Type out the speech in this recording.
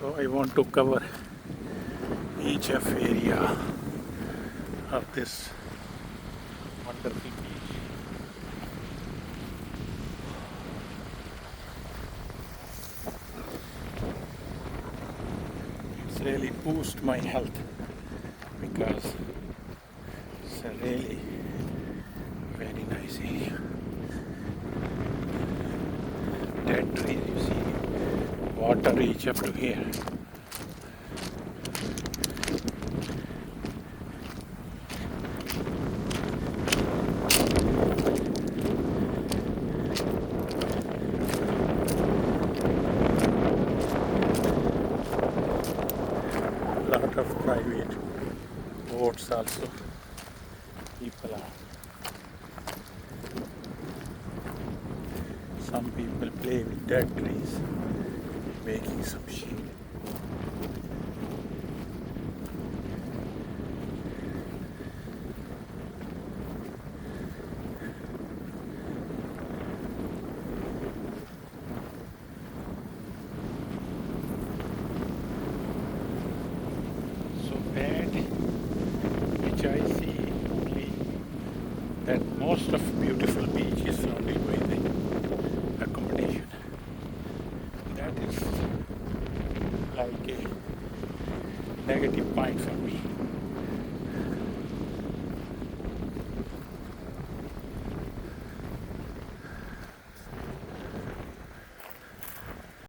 So I want to cover each of area of this wonderful beach. It's really boost my health because it's a really very nice area. Dead trees, you see, water reach up to here. Lot of private boats also. People are. Some people play with dead trees, making some shade. So bad, which I see only that most of beautiful beach is surrounded by the accommodation. That is like a negative point for me.